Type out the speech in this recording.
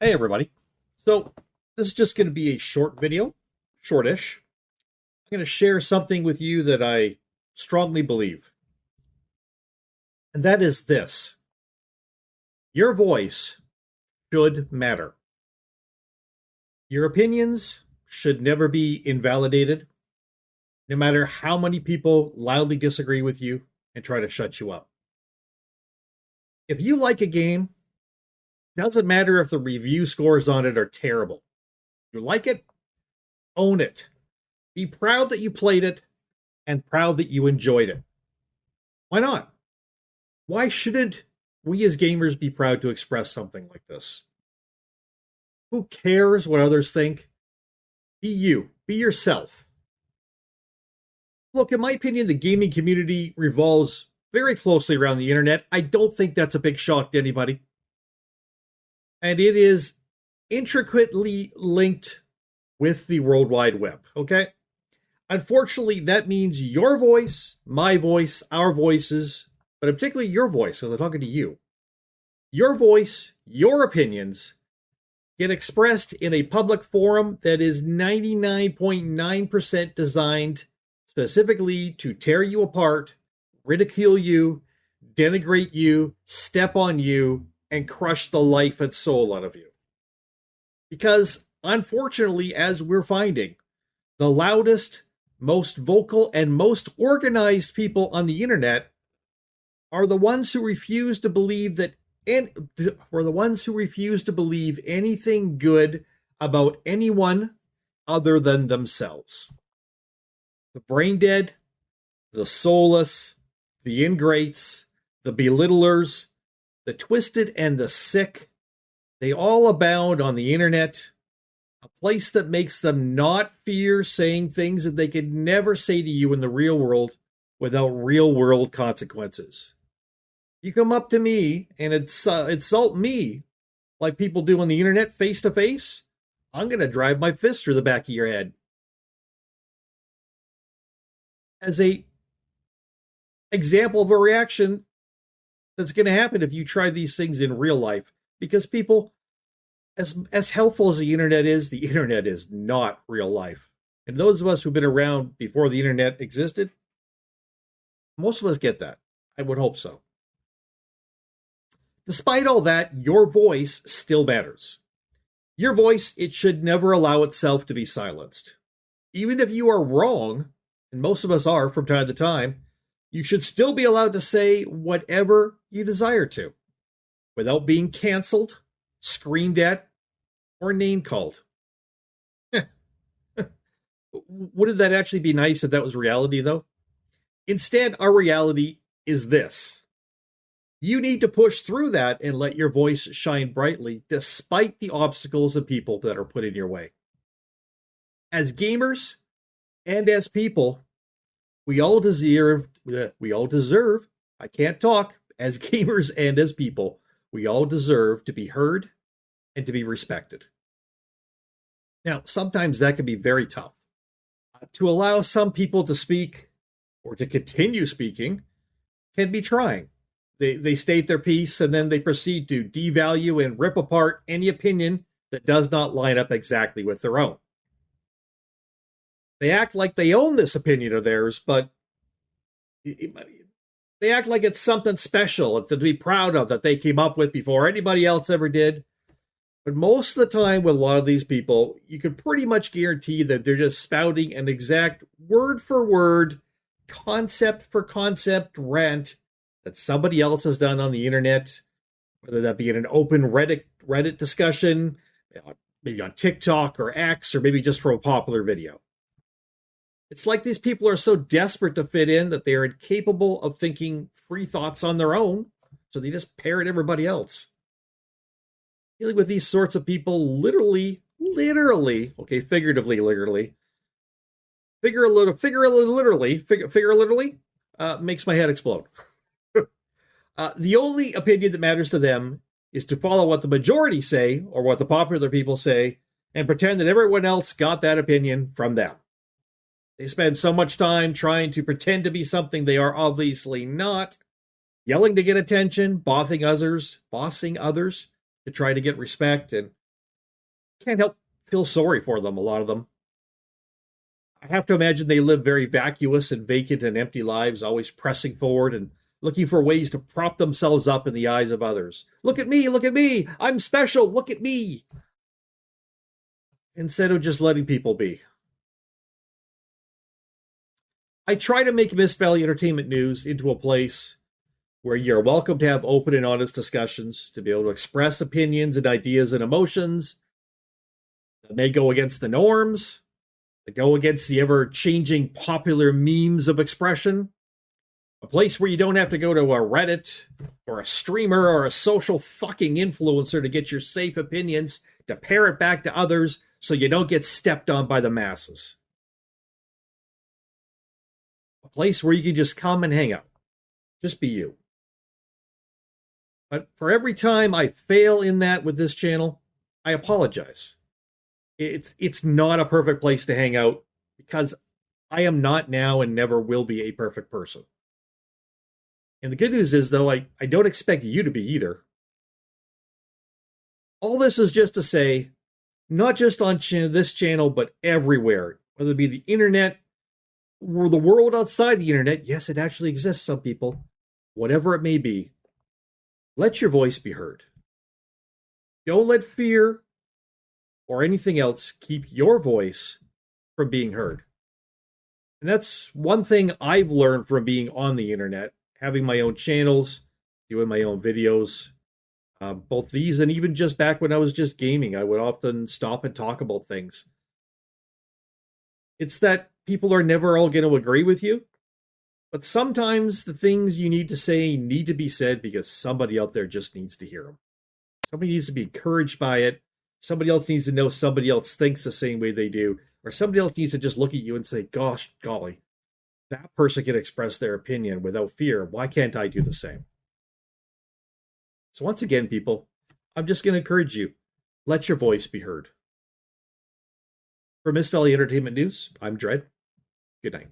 Hey everybody. So this is just going to be a short video, shortish. I'm going to share something with you that I strongly believe. And that is this. Your voice should matter. Your opinions should never be invalidated, no matter how many people loudly disagree with you and try to shut you up. If you like a game, doesn't matter if the review scores on it are terrible. You like it, own it. Be proud that you played it and proud that you enjoyed it. Why not? Why shouldn't we as gamers be proud to express something like this? Who cares what others think? Be you, be yourself. Look, in my opinion, the gaming community revolves very closely around the internet. I don't think that's a big shock to anybody. And it is intricately linked with the World Wide Web, okay? Unfortunately, that means your voice, my voice, our voices, but particularly your voice, because I'm talking to you. Your voice, your opinions get expressed in a public forum that is 99.9% designed specifically to tear you apart, ridicule you, denigrate you, step on you, and crush the life and soul out of you. Because, unfortunately, as we're finding, the loudest, most vocal, and most organized people on the internet are the ones who refuse to believe that anything good about anyone other than themselves. The brain dead, the soulless, the ingrates, the belittlers, the twisted and the sick, they all abound on the internet, a place that makes them not fear saying things that they could never say to you in the real world without real world consequences. You come up to me and insult me like people do on the internet face to face, I'm going to drive my fist through the back of your head. As a example of a reaction that's going to happen if you try these things in real life, because people, as helpful as the internet is not real life. And those of us who've been around before the internet existed, most of us get that. I would hope so. Despite all that, your voice still matters. Your voice, it should never allow itself to be silenced. Even if you are wrong, and most of us are from time to time, you should still be allowed to say whatever you desire to, without being canceled, screamed at, or name called. Wouldn't that actually be nice if that was reality, though? Instead, our reality is this. You need to push through that and let your voice shine brightly despite the obstacles and people that are put in your way. As gamers and as people, we all deserve, I can't talk, as gamers and as people, we all deserve to be heard and to be respected. Now, sometimes that can be very tough. To allow some people to speak or to continue speaking can be trying. They state their piece and then they proceed to devalue and rip apart any opinion that does not line up exactly with their own. They act like they own this opinion of theirs, but they act like it's something special to be proud of that they came up with before anybody else ever did. But most of the time with a lot of these people, you can pretty much guarantee that they're just spouting an exact word for word, concept for concept rant that somebody else has done on the internet, whether that be in an open Reddit discussion, maybe on TikTok or X, or maybe just from a popular video. It's like these people are so desperate to fit in that they are incapable of thinking free thoughts on their own, so they just parrot everybody else. Dealing with these sorts of people literally, figuratively, makes my head explode. The only opinion that matters to them is to follow what the majority say, or what the popular people say, and pretend that everyone else got that opinion from them. They spend so much time trying to pretend to be something they are obviously not, yelling to get attention, bossing others to try to get respect, and can't help feel sorry for them, a lot of them. I have to imagine they live very vacuous and vacant and empty lives, always pressing forward and looking for ways to prop themselves up in the eyes of others. Look at me, I'm special, look at me. Instead of just letting people be. I try to make Mist Valley Entertainment News into a place where you're welcome to have open and honest discussions, to be able to express opinions and ideas and emotions that may go against the norms, that go against the ever-changing popular memes of expression. A place where you don't have to go to a Reddit or a streamer or a social fucking influencer to get your safe opinions, to parrot back to others so you don't get stepped on by the masses. A place where you can just come and hang out. Just be you. But for every time I fail in that with this channel, I apologize. It's not a perfect place to hang out because I am not now and never will be a perfect person. And the good news is, though, I don't expect you to be either. All this is just to say, not just on this channel, but everywhere, whether it be the internet or the world outside the internet. Yes, it actually exists, some people. Whatever it may be, let your voice be heard. Don't let fear or anything else keep your voice from being heard. And that's one thing I've learned from being on the internet, having my own channels, doing my own videos, both these and even just back when I was just gaming, I would often stop and talk about things. It's that people are never all going to agree with you, but sometimes the things you need to say need to be said because somebody out there just needs to hear them. Somebody needs to be encouraged by it. Somebody else needs to know somebody else thinks the same way they do, or somebody else needs to just look at you and say, gosh, golly, that person can express their opinion without fear. Why can't I do the same? So once again, people, I'm just going to encourage you. Let your voice be heard. For Mist Valley Entertainment News, I'm Dread. Good night.